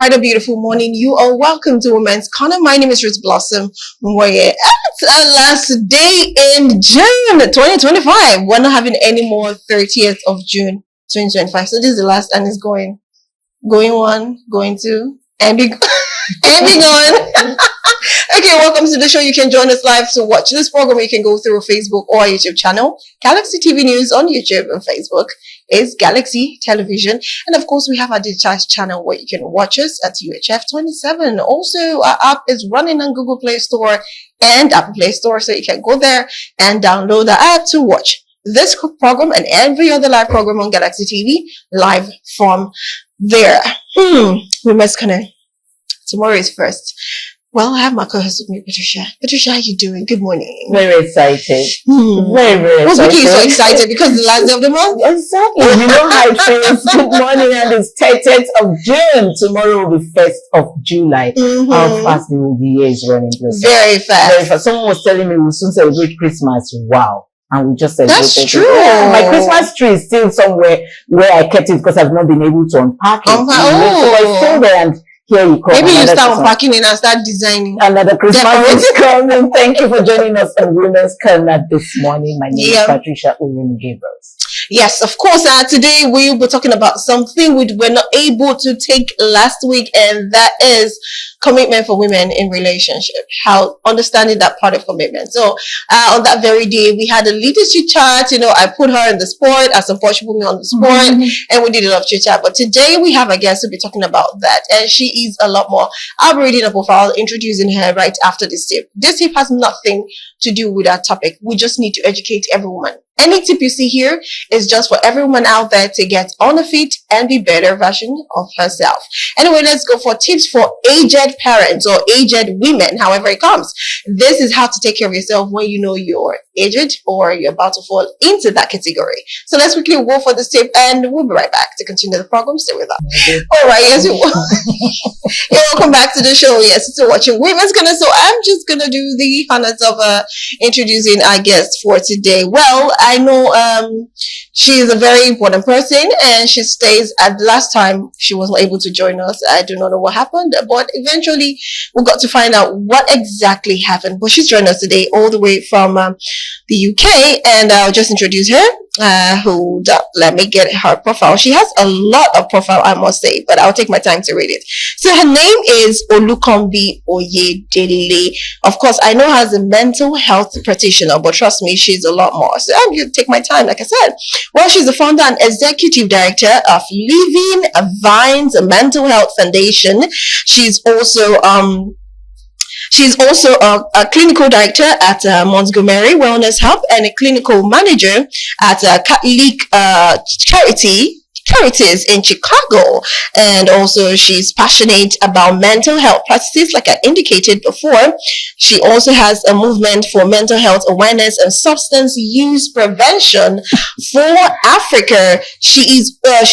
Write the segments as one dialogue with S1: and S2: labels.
S1: quite a beautiful morning. You are welcome to Women's Corner. My name is Ruth Blossom Moye. It's our last day in June 2025. We're not having any more 30th of June 2025. So this is the last, and it's going one, going two, and be going. Okay, welcome to the show. You can join us live to watch this program. You can go through Facebook or our YouTube channel. Galaxy TV News on YouTube and Facebook is Galaxy Television. And of course, we have our digital channel where you can watch us at UHF 27. Also, our app is running on Google Play Store and Apple Play Store. So you can go there and download the app to watch this program and every other live program on Galaxy TV live from there. We must connect. Tomorrow is first. Well, I have my co-host with me, Patricia. Patricia, how you doing? Good morning.
S2: Very excited. Very, very
S1: What's
S2: excited.
S1: making you so excited? Because the last day of the month?
S2: Exactly. You know how it feels. Good morning, and it's 30th of June. Tomorrow will be 1st of July. How fast the year is running.
S1: Very fast.
S2: Very fast. Someone was telling me we'll soon celebrate Christmas. Wow. And we just celebrated.
S1: That's true.
S2: Yeah, my Christmas tree is still somewhere where I kept it because I've not been able to unpack it. So it's still there, and here you come.
S1: Maybe you start unpacking it and start designing.
S2: Another Christmas is coming. Thank you for joining us on Women's Corner this morning. My name is Patricia Uwin Gabriels.
S1: Yes, of course. Today we'll be talking about something we were not able to take last week, and that is commitment for women in relationship. How understanding that part of commitment. So on that very day, we had a leadership chat. You know, I put her in the sport, as support she put me on the sport, and we did a lot of chit chat. But today we have a guest who'll be talking about that, and she is a lot more. I'll be reading a profile, introducing her right after this tip. This tip has nothing to do with our topic. We just need to educate every woman. Any tip you see here is just for everyone out there to get on the feet and be better version of herself. Anyway, let's go for tips for aged parents or aged women, however it comes. This is how to take care of yourself when you know you're aged or you're about to fall into that category. So let's quickly go for this tip, and we'll be right back to continue the program. Stay with us. All right, yes, you're welcome back to the show. Yes, you're watching Women's Corner. So I'm just gonna do the honors of introducing our guest for today. Well, I know she is a very important person, and she stays. At the last time she wasn't able to join us. I do not know what happened, but eventually we got to find out what exactly happened. But she's joined us today all the way from the UK, and I'll just introduce her. Hold up, let me get her profile. She has a lot of profile, I must say, but I'll take my time to read it. So her name is Olukombi Oyedele. Of course, I know her as a mental health practitioner, but trust me, she's a lot more. So I'm going to take my time, like I said. Well, she's the founder and executive director of Living Vines Mental Health Foundation. She's also a clinical director at Montgomery Wellness Hub and a clinical manager at Catholic Charities in Chicago. And also she's passionate about mental health practices, like I indicated before. She also has a movement for mental health awareness and substance use prevention for Africa. She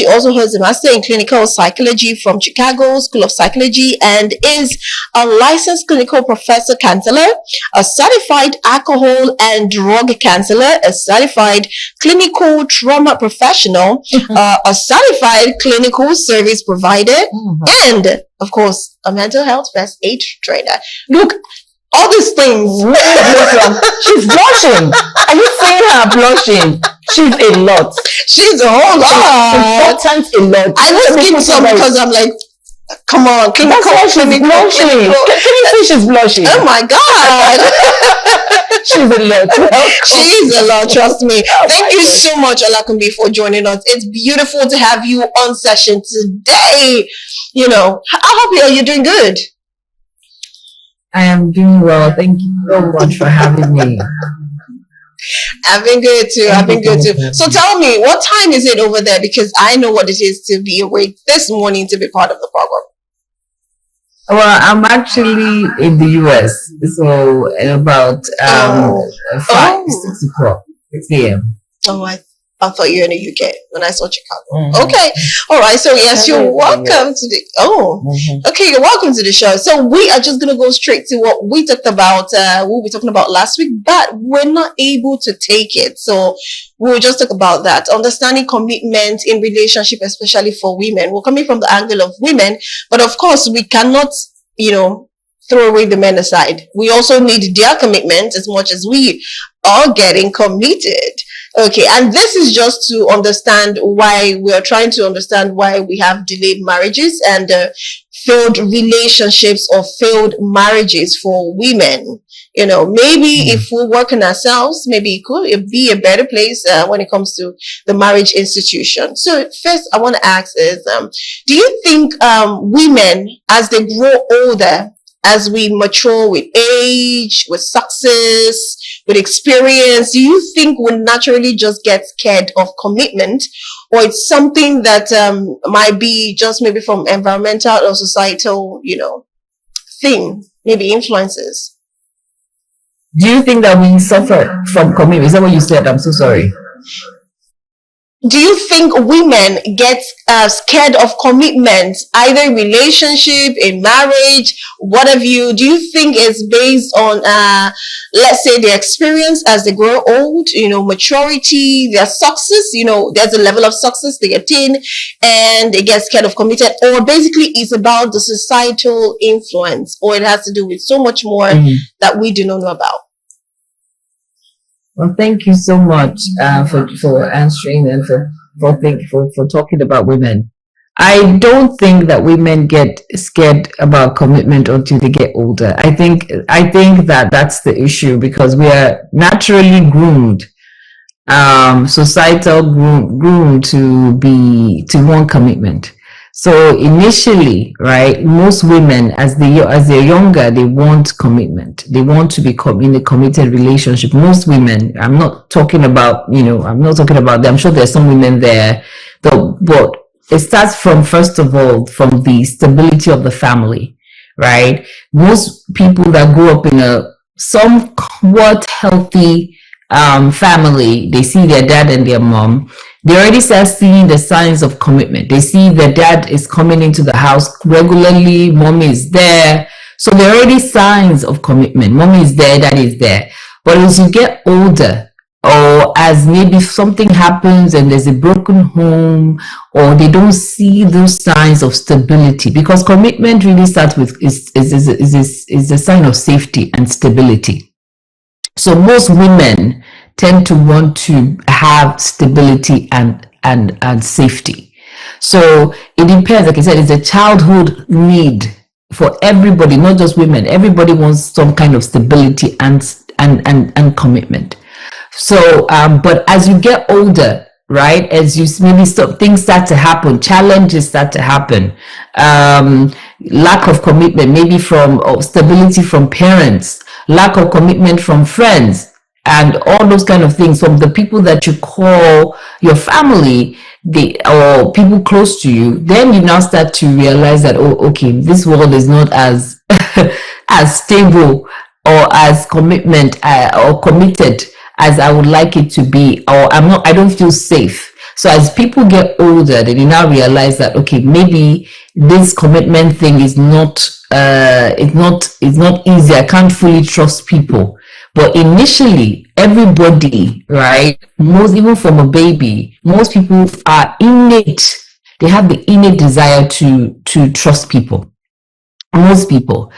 S1: also holds a master in clinical psychology from Chicago School of Psychology and is a licensed clinical professor counselor, a certified alcohol and drug counselor, a certified clinical trauma professional, a certified clinical service provider, and of course a mental health first aid trainer. Look, all these things.
S2: She's blushing. Are you seeing her blushing? She's a lot.
S1: She's a whole lot.
S2: Important a lot.
S1: I just give some because I'm like, come on,
S2: that's why she's blushing. Can you see she's blushing?
S1: Oh my God.
S2: She's a lot.
S1: She's a lot, trust me. Thank you so much, Olakunbi, for joining us. It's beautiful to have you on session today. You know, I hope you're doing good.
S3: I am doing well. Thank you so much for having me.
S1: I've been good too. So tell me, what time is it over there? Because I know what it is to be awake this morning to be part of the program.
S3: Well, I'm actually in the US, so in about 6 o'clock, 6 a.m.
S1: Oh, I thought you were in the UK when I saw Chicago.
S2: Mhm.
S1: Okay. All right. So yes, you're
S2: Everything,
S1: welcome to the
S2: Mhm.
S1: okay, you're welcome to the show. So we are just gonna go straight to what we talked about, what we talking about last week, but we're not able to take it. So we'll just talk about that. Understanding commitment in relationship, especially for women. We're coming from the angle of women, but of course we cannot, throw away the men aside. We also need their commitment as much as we are getting committed. Okay, and this is just to understand why we are trying to understand why we have delayed marriages and failed relationships or failed marriages for women. Maybe if we work on ourselves, maybe it could be a better place when it comes to the marriage institution. So first, I want to ask is, do you think women, as they grow older, as we mature with age, with success, with experience, do you think we naturally just get scared of commitment, or it's something that might be just maybe from environmental or societal, thing, maybe influences?
S3: Do you think that we suffer from commitment? Is that what you said? I'm so sorry.
S1: Do you think women get scared of commitment, either in relationship, in marriage, what have you? Do you think it's based on, let's say, their experience as they grow old, maturity, their success, there's a level of success they attain and they get scared of committed, or basically it's about the societal influence, or it has to do with so much more that we do not know about?
S3: Well, thank you so much for answering and for talking about women. I don't think that women get scared about commitment until they get older. I think that that's the issue, because we are naturally groomed, societal groomed to want commitment. So initially, right, most women, as they're younger, they want commitment. They want to be in a committed relationship. Most women, I'm not talking about them. I'm sure there's some women there, but it starts from, first of all, from the stability of the family, right? Most people that grow up in a somewhat healthy family, they see their dad and their mom, they already start seeing the signs of commitment. They see the dad is coming into the house regularly, mommy is there. So there are already signs of commitment. Mommy is there, daddy is there. But as you get older, or as maybe something happens and there's a broken home, or they don't see those signs of stability, because commitment really starts with is a sign of safety and stability. So most women tend to want to have stability and safety. So it depends. Like I said, it's a childhood need for everybody, not just women. Everybody wants some kind of stability and commitment. So, but as you get older, right, as you maybe things start to happen, challenges start to happen, lack of commitment, maybe from stability from parents, lack of commitment from friends, and all those kind of things from the people that you call your family, or people close to you, then you now start to realize that, oh, okay, this world is not as as stable or as committed as I would like it to be, or I don't feel safe. So as people get older, then you now realize that, okay, maybe this commitment thing is not it's not easy. I can't fully trust people. But initially, everybody, right, even from a baby, most people are innate. They have the innate desire to trust people. Most people,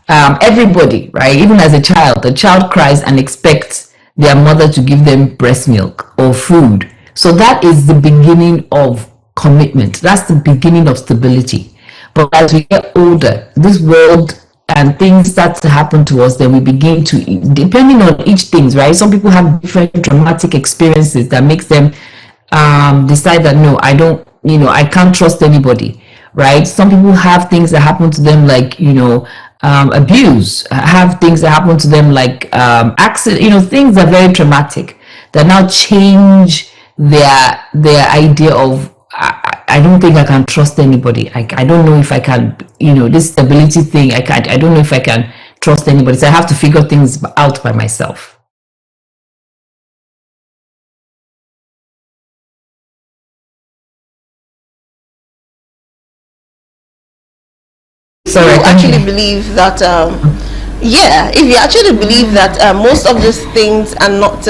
S3: everybody, right, even as a child, the child cries and expects their mother to give them breast milk or food. So that is the beginning of commitment. That's the beginning of stability. But as we get older, this world and things start to happen to us, then we begin to, depending on each thing, right? Some people have different traumatic experiences that makes them decide that, no, I can't trust anybody, right? Some people have things that happen to them, like, abuse, have things that happen to them like accident, things that are very traumatic that now change their idea of, I don't think I can trust anybody. I don't know if I can, this stability thing, I don't know if I can trust anybody. So I have to figure things out by myself. Sorry,
S1: you
S3: I can't
S1: actually
S3: hear.
S1: believe that, yeah, if you actually believe that most of these things are not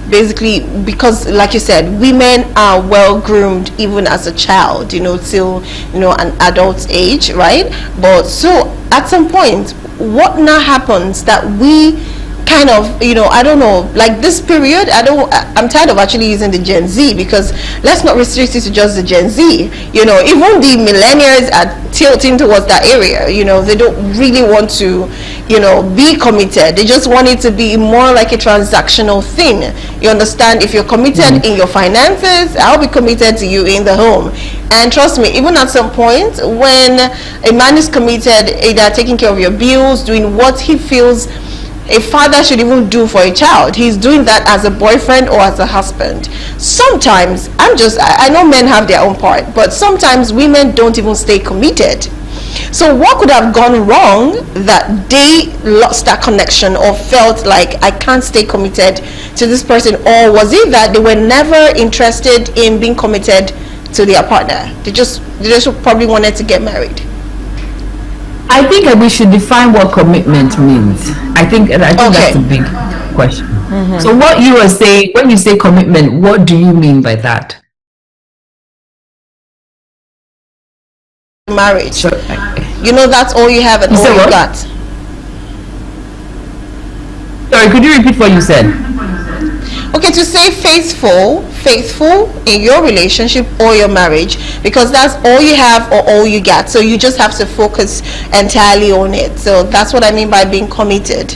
S1: basically because, like you said, women are well groomed even as a child, till an adult age, right? But so at some point, what now happens that we kind of, I don't know, like this period, I'm tired of actually using the Gen Z, because let's not restrict it to just the Gen Z. Even the millennials are tilting towards that area. They don't really want to be committed. They just want it to be more like a transactional thing. You understand? If you're committed in your finances, I'll be committed to you in the home. And trust me, even at some point when a man is committed, either taking care of your bills, doing what he feels a father should even do for a child, he's doing that as a boyfriend or as a husband. Sometimes I know men have their own part, but sometimes women don't even stay committed. So what could have gone wrong that they lost that connection or felt like I can't stay committed to this person? Or was it that they were never interested in being committed to their partner? They just probably wanted to get married.
S3: I think we should define what commitment means. I think that's a big question. So what you are saying, when you say commitment, what do you mean by that?
S1: Marriage.
S3: Sure.
S1: That's all you have and all you got.
S3: Sorry, could you repeat what you said?
S1: Okay, to say faithful in your relationship or your marriage, because that's all you have or all you got. So you just have to focus entirely on it. So that's what I mean by being committed.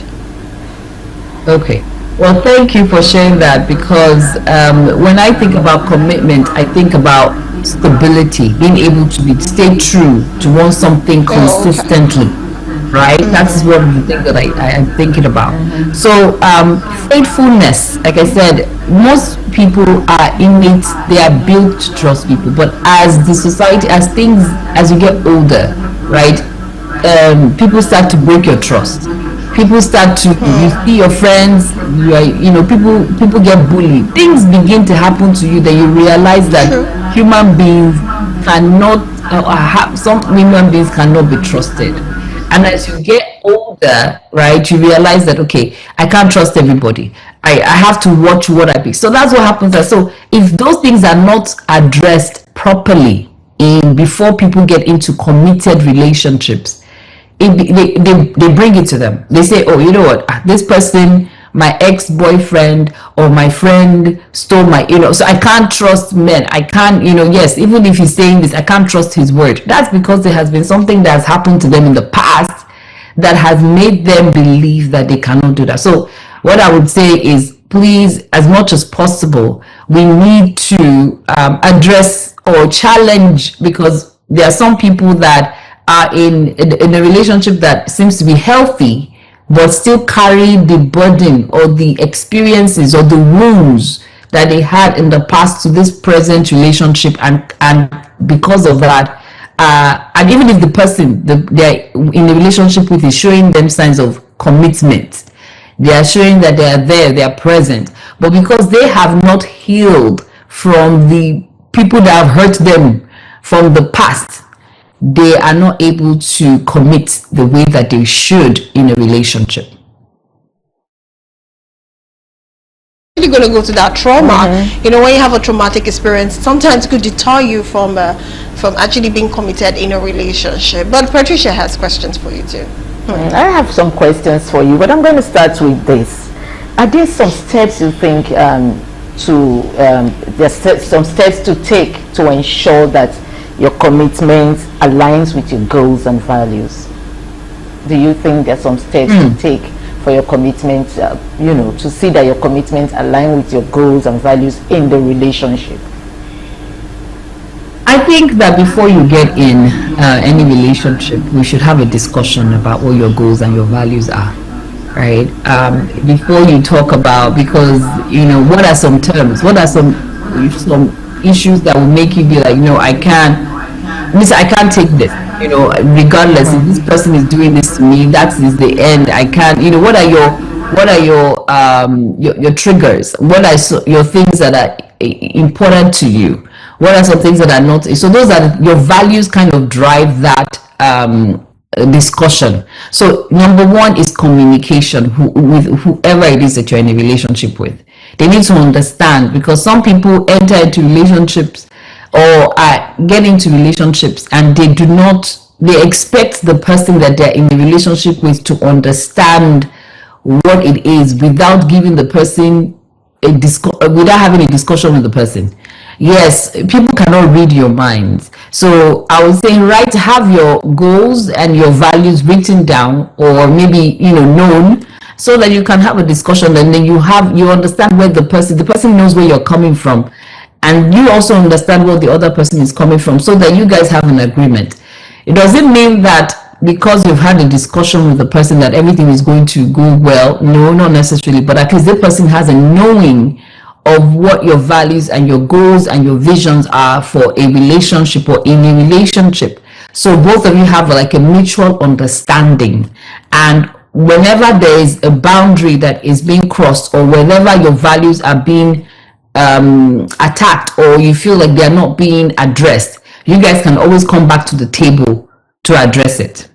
S3: Okay. Well, thank you for sharing that, because when I think about commitment, I think about stability, being able to stay true to want something consistently. Right? That's what the thing that I am thinking about. So faithfulness, like I said, most people are innate, they are built to trust people. But as the society, as you get older, right, people start to break your trust. People start to, you see your friends, people get bullied. Things begin to happen to you that you realize that human beings cannot, some human beings cannot be trusted. And as you get older, right, you realize that, okay, I can't trust everybody. I have to watch what I pick. So that's what happens. So if those things are not addressed properly before people get into committed relationships, they bring it to them. They say, oh, you know what, this person, my ex-boyfriend or my friend stole my, so I can't trust men. I can't, yes, even if he's saying this, I can't trust his word. That's because there has been something that has happened to them in the past that has made them believe that they cannot do that. So what I would say is, please, as much as possible, we need to address or challenge, because there are some people that are in a relationship that seems to be healthy, but still carry the burden or the experiences or the wounds that they had in the past to this present relationship, and because of that, and even if the person they're in a relationship with is showing them signs of commitment, they are showing that they are there, they are present, but because they have not healed from the people that have hurt them from the past, they are not able to commit the way that they should in a relationship.
S1: You're going to go to that trauma. When you have a traumatic experience, sometimes it could deter you from actually being committed in a relationship. But Patricia has questions for you too.
S2: I have some questions for you, but I'm going to start with this. Are there some steps you think there's some steps to take to ensure that your commitment aligns with your goals and values? Do you think there's some steps to take for your commitment, to see that your commitment align with your goals and values in the relationship?
S3: I think that before you get in any relationship, we should have a discussion about what your goals and your values are, right? Before you talk about, because, what are some terms? What are some issues that will make you be like, I can't take this, regardless if this person is doing this to me, that is the end. I can't, what are your triggers? What are your things that are important to you? What are some things that are not? So those are your values, kind of drive that discussion. So number one is communication with whoever it is that you're in a relationship with. They need to understand, because some people enter into relationships or get into relationships and they expect the person that they're in a relationship with to understand what it is without giving the person without having a discussion with the person. Yes, people cannot read your minds. So I was saying, have your goals and your values written down, or maybe known, so that you can have a discussion, and then you understand where the person knows where you're coming from, and you also understand where the other person is coming from, so that you guys have an agreement. It doesn't mean that because you've had a discussion with the person that everything is going to go well. No, not necessarily, but at least the person has a knowing of what your values and your goals and your visions are for a relationship or in a relationship. So both of you have like a mutual understanding, and whenever there is a boundary that is being crossed, or whenever your values are being attacked, or you feel like they're not being addressed, you guys can always come back to the table to address it.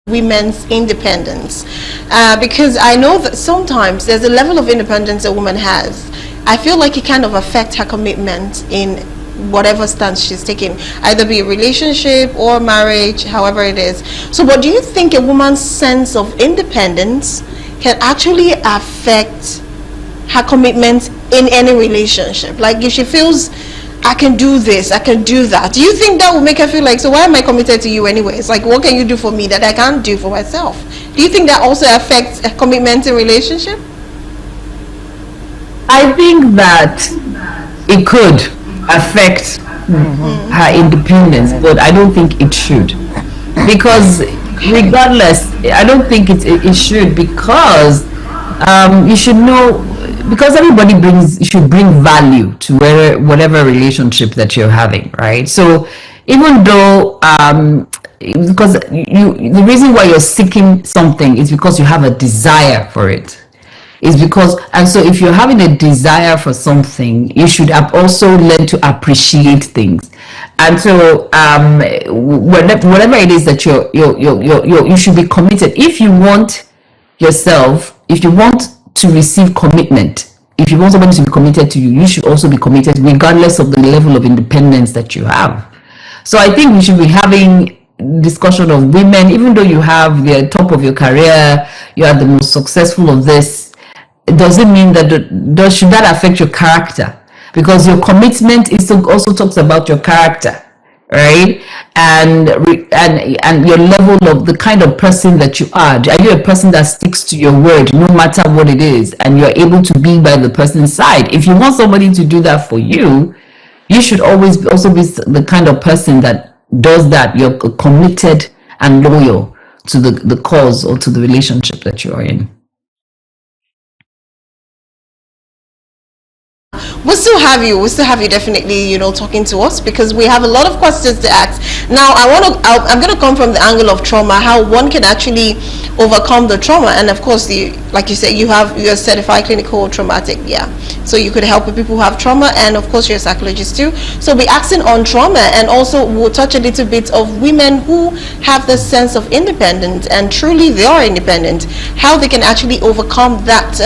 S1: Women's independence, because I know that sometimes there's a level of independence a woman has. I feel like it kind of affects her commitment in whatever stance she's taking, either be a relationship or marriage, however it is. So what do you think a woman's sense of independence can actually affect her commitment in any relationship? Like if she feels, I can do this, I can do that, do you think that will make her feel like, so why am I committed to you anyways? Like, what can you do for me that I can't do for myself? Do you think that also affects a commitment in relationship?
S3: I think that it could affect her independence, but I don't think it should, because regardless, I don't think it should, because you should know, because everybody should bring value to whatever relationship that you're having, right? So even though because the reason why you're seeking something is because you have a desire for it, and so if you're having a desire for something, you should also learn to appreciate things. And so whatever it is that you should be committed. If you want to receive commitment, if you want somebody to be committed to you, you should also be committed regardless of the level of independence that you have. So I think we should be having discussion of women, even though you have the top of your career, you are the most successful of this, it doesn't mean that should that affect your character, because your commitment also talks about your character, right? And your level of the kind of person that you are. Are you a person that sticks to your word no matter what it is, and you're able to be by the person's side? If you want somebody to do that for you, you should always also be the kind of person that does that. You're committed and loyal to the cause or to the relationship that you're in.
S1: We'll still have you definitely, talking to us, because we have a lot of questions to ask. Now I'm going to come from the angle of trauma, how one can actually overcome the trauma. And of course, like you said, you're a certified clinical traumatic, so you could help with people who have trauma, and of course you're a psychologist too. So we're asking on trauma, and also we'll touch a little bit of women who have the sense of independence, and truly they are independent, how they can actually overcome that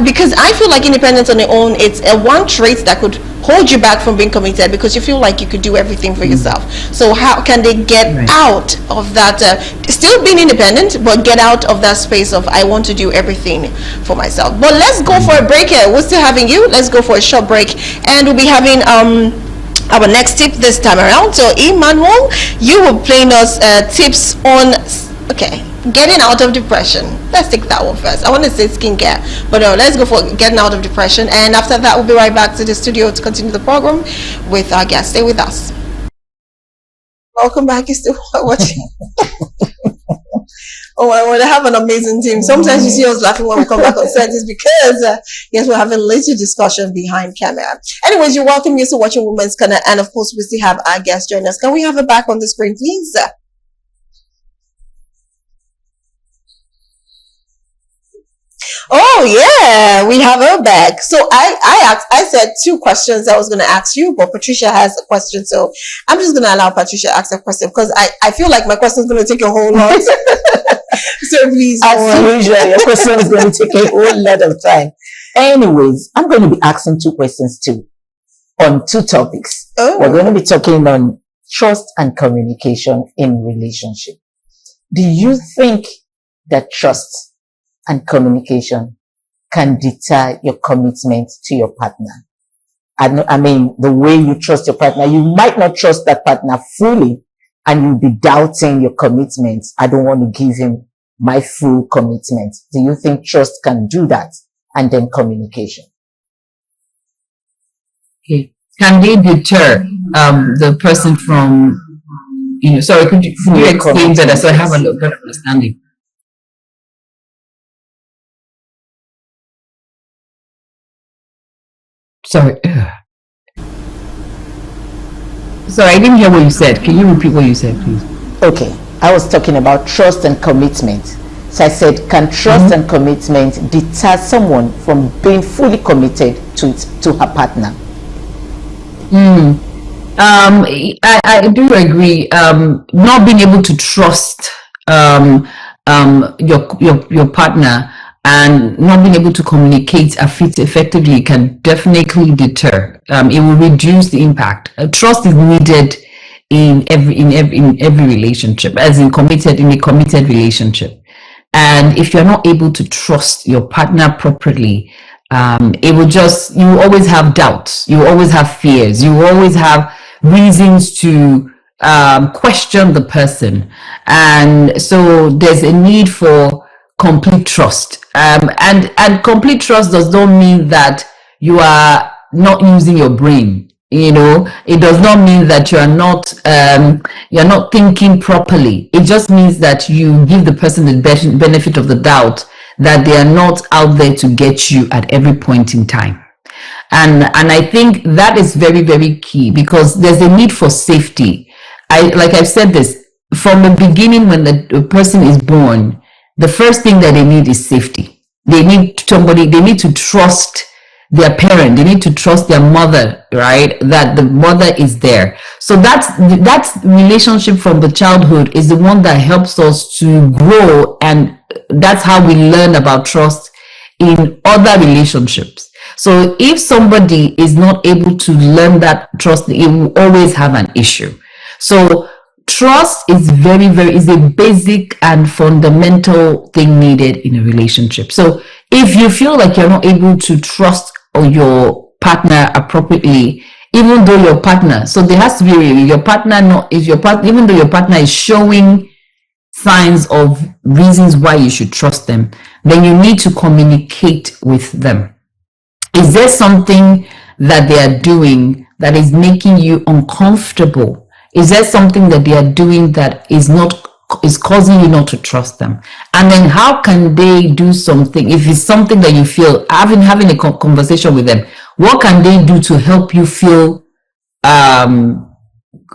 S1: because I feel like independence on their own, it's a one trait that could hold you back from being committed, because you feel like you could do everything for yourself. So how can they get out of that, still being independent, but get out of that space of, I want to do everything for myself? But let's go for a break here. We're still having you. Let's go for a short break, and we'll be having our next tip this time around. So Emmanuel, you will playing us tips on getting out of depression. Let's take that one first. I want to say skincare, but no, let's go for getting out of depression, and after that we'll be right back to the studio to continue the program with our guest. Stay with us. Welcome back. You still watching? Oh, I want to have an amazing team. Sometimes you see us laughing when we come back on set, is because yes, we're having a little discussion behind camera. Anyways, you're welcome. You're still watching Women's Corner, and of course we still have our guest join us. Can we have it back on the screen, please? Oh, Oh yeah, we have her back. So I said 2 questions I was going to ask you, but Patricia has a question, so I'm just going to allow Patricia to ask a question because I feel like my question is going to take a whole lot. So please,
S2: As usual, your question is going to take a whole lot of time. Anyways, I'm going to be asking 2 questions too on 2 topics.
S1: Oh.
S2: We're going to be talking on trust and communication in relationship. Do you think that trust and communication can deter your commitment to your partner? I mean, the way you trust your partner, you might not trust that partner fully and you'll be doubting your commitment. I don't want to give him my full commitment. Do you think trust can do that? And then communication.
S3: Okay. Can they deter the person from, sorry, could you explain better so I have a little better understanding? Sorry. Sorry, I didn't hear what you said. Can you repeat what you said, please?
S2: Okay. I was talking about trust and commitment. So I said, can trust and commitment deter someone from being fully committed to her partner?
S3: I do agree. Not being able to trust your partner and not being able to communicate effectively can definitely deter. It will reduce the impact. Trust is needed in every relationship, as in a committed relationship. And if you're not able to trust your partner properly, you will always have doubts, you will always have fears, you will always have reasons to question the person. And so there's a need for complete trust. And complete trust does not mean that you are not using your brain. It does not mean that you're not thinking properly. It just means that you give the person the benefit of the doubt that they are not out there to get you at every point in time. And I think that is very, very key because there's a need for safety. Like I've said this, from the beginning when the person is born, the first thing that they need is safety. They need to trust their parent, they need to trust their mother, right? That the mother is there. So that's relationship from the childhood is the one that helps us to grow, and that's how we learn about trust in other relationships. So if somebody is not able to learn that trust, it will always have an issue. So trust is is a basic and fundamental thing needed in a relationship. So if you feel like you're not able to trust your partner appropriately, even though your partner, so there has to be your partner, even though your partner is showing signs of reasons why you should trust them, then you need to communicate with them. Is there something that they are doing that is making you uncomfortable? Is there something that they are doing that is causing you not to trust them? And then how can they do something? If it's something that you feel, having a conversation with them, what can they do to help you feel,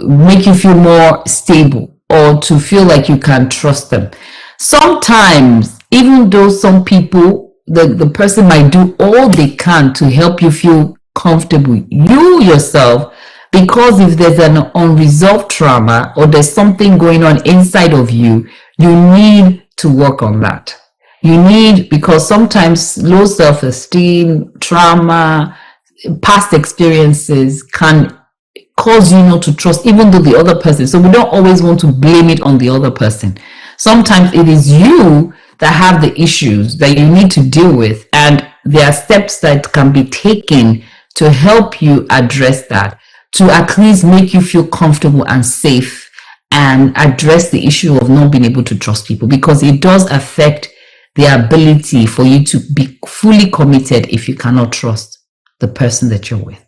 S3: make you feel more stable or to feel like you can trust them? Sometimes, even though some people, the person might do all they can to help you feel comfortable, you yourself, because if there's an unresolved trauma or there's something going on inside of you, you need to work on that. Because sometimes low self-esteem, trauma, past experiences can cause you not to trust even though the other person. So we don't always want to blame it on the other person. Sometimes it is you that have the issues that you need to deal with, and there are steps that can be taken to help you address that, to at least make you feel comfortable and safe and address the issue of not being able to trust people, because it does affect the ability for you to be fully committed if you cannot trust the person that you're with.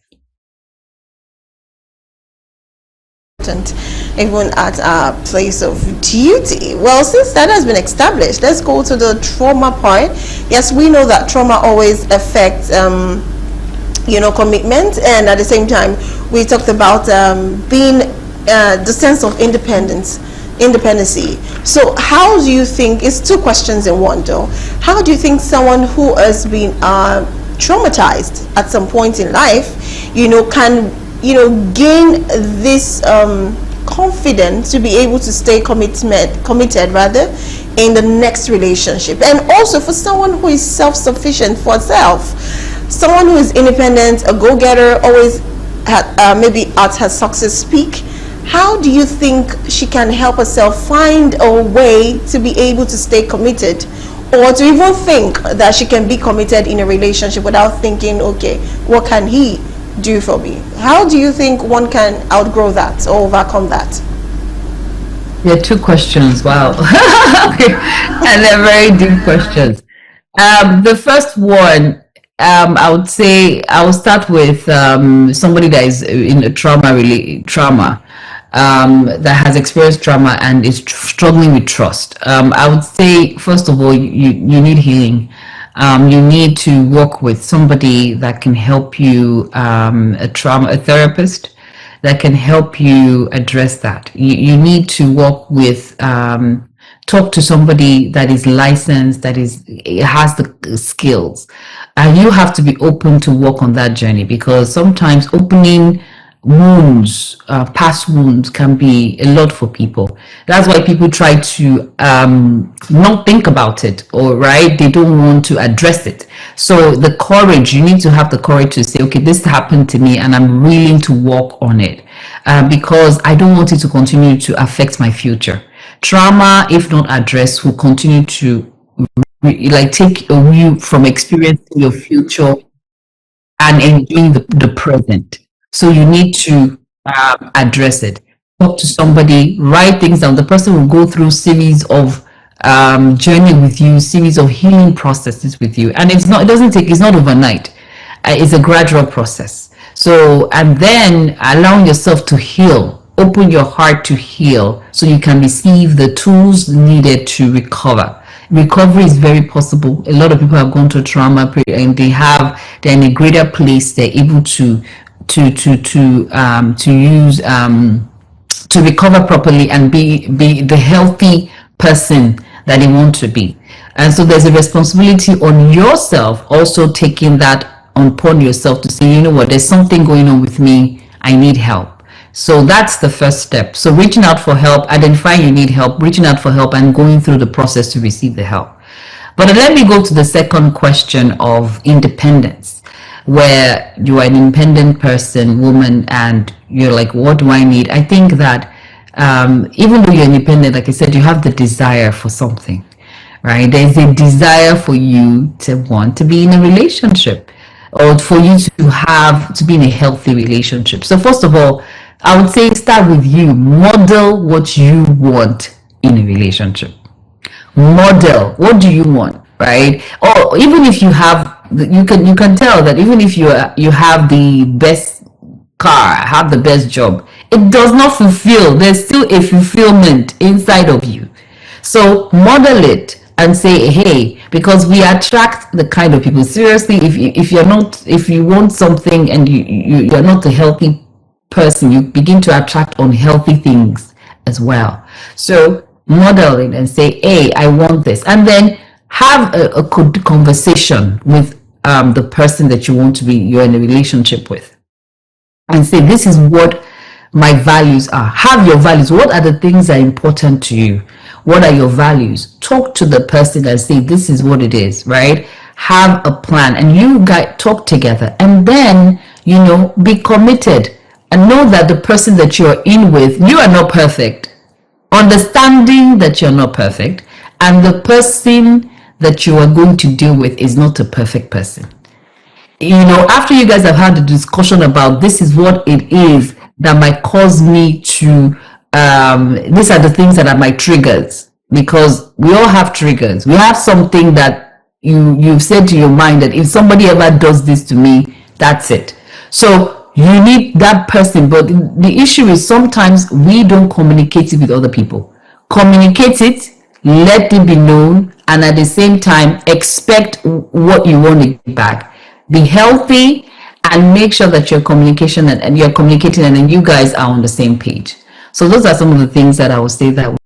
S1: Even at our place of duty. Well, since that has been established, let's go to the trauma part. Yes, we know that trauma always affects commitment, and at the same time we talked about being the sense of independence independency. So how do you think, it's two questions in one though, how do you think someone who has been traumatized at some point in life, can gain this confidence to be able to stay committed rather in the next relationship? And also for someone who is self-sufficient for self, someone who is independent, a go-getter, always maybe at her success peak, how do you think she can help herself find a way to be able to stay committed, or to even think that she can be committed in a relationship without thinking, okay, what can he do for me? How do you think one can outgrow that or overcome that?
S3: There are two questions. Wow. And they're very deep questions. The first one, I would say I will start with somebody that is in a trauma, that has experienced trauma and is struggling with trust. I would say, first of all, you need healing. You need to work with somebody that can help you, a therapist that can help you address that. You need to work with, talk to somebody that is licensed, that has the skills. You have to be open to work on that journey, because sometimes opening wounds, past wounds, can be a lot for people. That's why people try to not think about it, or they don't want to address it. So the courage, you need to have the courage to say, okay, this happened to me and I'm willing to work on it, because I don't want it to continue to affect my future. Trauma, if not addressed, will continue to take you from experiencing your future and enjoying the present. So you need to address it. Talk to somebody, write things down. The person will go through series of journey with you, series of healing processes with you, and it's not overnight. It's a gradual process. So, and then allowing yourself to heal, open your heart to heal, so you can receive the tools needed to recover. Recovery is very possible. A lot of people have gone through trauma and they're in a greater place. They're able to recover properly and be the healthy person that they want to be. And so there's a responsibility on yourself, also taking that upon yourself to say, you know what, there's something going on with me, I need help. So that's the first step. So reaching out for help, identifying you need help, reaching out for help, and going through the process to receive the help. But let me go to the second question of independence, where you are an independent person, woman, and you're like, what do I need? I think that even though you're independent, like I said, you have the desire for something, right? There's a desire for you to want to be in a relationship, or for you to be in a healthy relationship. So first of all, I would say start with you. Model what you want in a relationship. Model, what do you want, right? Or even if you have, you can tell that even if you have the best car, have the best job, it does not fulfill. There's still a fulfillment inside of you. So model it and say, hey, because we attract the kind of people. Seriously, if you want something and you're not a healthy person, you begin to attract unhealthy things as well. So model it and say, hey, I want this, and then have a good conversation with the person that you're in a relationship with, and say, this is what my values are. Have your values. What are the things that are important to you? What are your values? Talk to the person and say, this is what it is, right? Have a plan, and you guys talk together, and then be committed, and know that the person that you're in with, you are not perfect. Understanding that you're not perfect, and the person that you are going to deal with is not a perfect person. After you guys have had a discussion about, this is what it is that might cause me to, these are the things that are my triggers, because we all have triggers. We have something that you've said to your mind that if somebody ever does this to me, that's it. So you need that person. But the issue is sometimes we don't communicate it with other people. Communicate it, let it be known, and at the same time expect what you want to get back. Be healthy and make sure that you're communicating and then you guys are on the same page. So those are some of the things that I would say that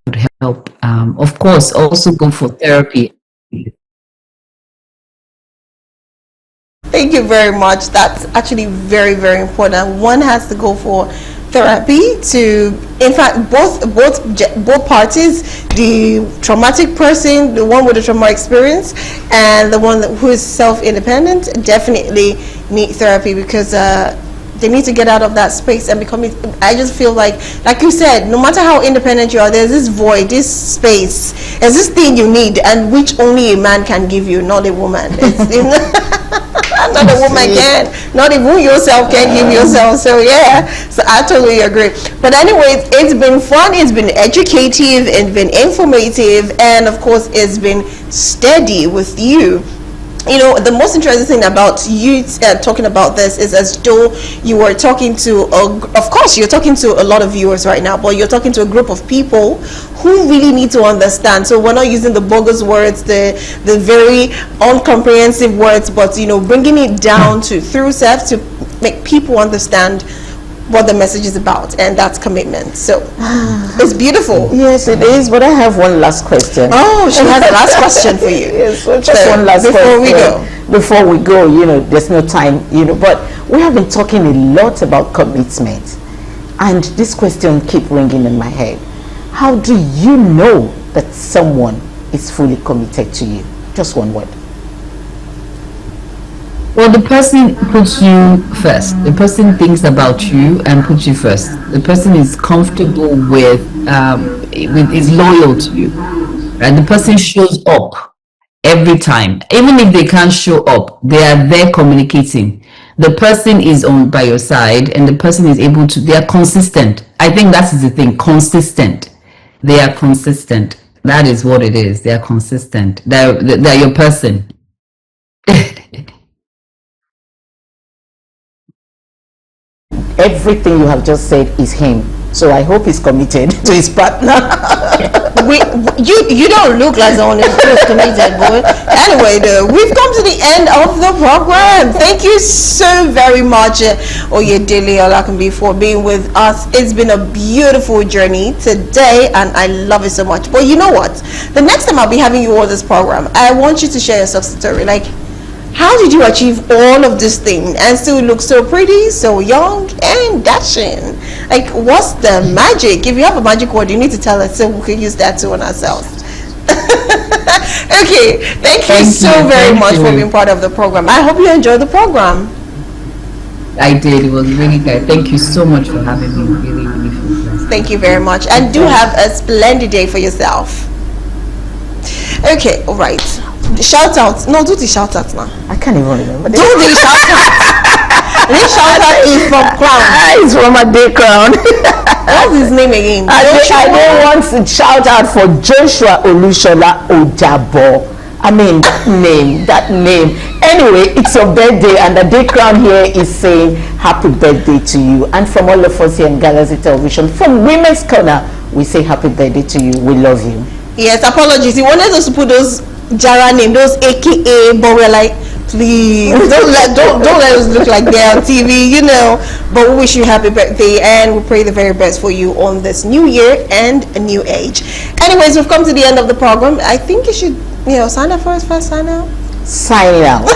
S3: help. Of course, also go for therapy.
S1: Thank you very much. That's actually very, very important. One has to go for therapy to, in fact, both parties, the traumatic person, the one with the trauma experience, and the one who is self-independent, definitely need therapy because they need to get out of that space and become. I just feel like you said, no matter how independent you are, there's this void, this space, there's this thing you need, and which only a man can give you, not a woman. Not a woman can, not even yourself can give yourself. So yeah, so I totally agree. But anyways, it's been fun, it's been educative, it's been informative, and of course it's been steady with you. You know, the most interesting thing about you talking about this is as though you were talking to, of course, you're talking to a lot of viewers right now, but you're talking to a group of people who really need to understand. So we're not using the bogus words, the very uncomprehensive words, but, you know, bringing it down to through self to make people understand what the message is about, and that's commitment. So it's beautiful.
S2: Yes, it is. But I have one last question.
S1: Oh, she has a last question for you.
S2: Yes, so just one last question before we go. You know, there's no time. You know, but we have been talking a lot about commitment, and this question keep ringing in my head. How do you know that someone is fully committed to you? Just one word.
S3: Well, the person puts you first. The person thinks about you and puts you first. The person is comfortable with is loyal to you, right? The person shows up every time, even if they can't show up. They are there communicating. The person is on by your side, and the person is able to. They are consistent. I think that is the thing. Consistent. They are consistent. That is what it is. They are consistent. They're your person.
S2: Everything you have just said is him, so I hope he's committed to his partner.
S1: You don't look like someone who's committed, boy. Anyway, we've come to the end of the program. Thank you so very much, Oyedele Olakunbi, for being with us. It's been a beautiful journey today, and I love it so much. But you know what? The next time I'll be having you on this program, I want you to share your success story. Like, how did you achieve all of this thing and still look so pretty, so young and dashing? Like, what's the magic? If you have a magic word, you need to tell us so we can use that too on ourselves. Okay, thank you so very much for being part of the program. I hope you enjoyed the program.
S3: I did. It was really good. Thank you so much for having me. Really, really feel blessed.
S1: Thank you very much, and do have a splendid day for yourself. Okay, all right. Shout out. No, do the shout out now.
S2: I can't even remember.
S1: Do the shout out. This shout out is from Crown.
S2: It's from a day Crown.
S1: What's his name again?
S2: I don't want to shout out for Joshua Olushola Ojabo. I mean, that name. Anyway, it's your birthday, and the day Crown here is saying happy birthday to you. And from all of us here in Galaxy Television, from Women's Corner, we say happy birthday to you. We love you.
S1: Yes, apologies. He wanted us to put those Jara name, those AKA, but we're like, please don't let us look like they're on TV, you know. But we wish you happy birthday, and we pray the very best for you on this new year and a new age. Anyways, we've come to the end of the program. I think you should, sign up first sign out.
S2: Signing out.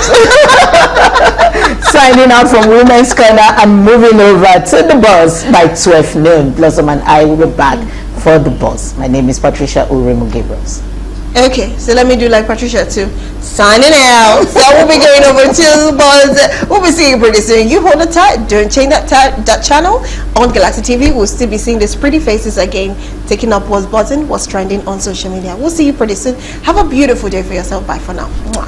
S2: Signing out from Women's Corner and moving over to the bus by 12 noon. Blossom and I will be back for the bus. My name is Patricia Uremu Gabriels.
S1: Okay, so let me do like Patricia too. Signing out. So we'll be going over to the buzz. We'll be seeing you pretty soon. You hold it tight. Don't change that channel on Galaxy TV. We'll still be seeing these pretty faces again, taking up what's buzzing, what's trending on social media. We'll see you pretty soon. Have a beautiful day for yourself. Bye for now. Mwah.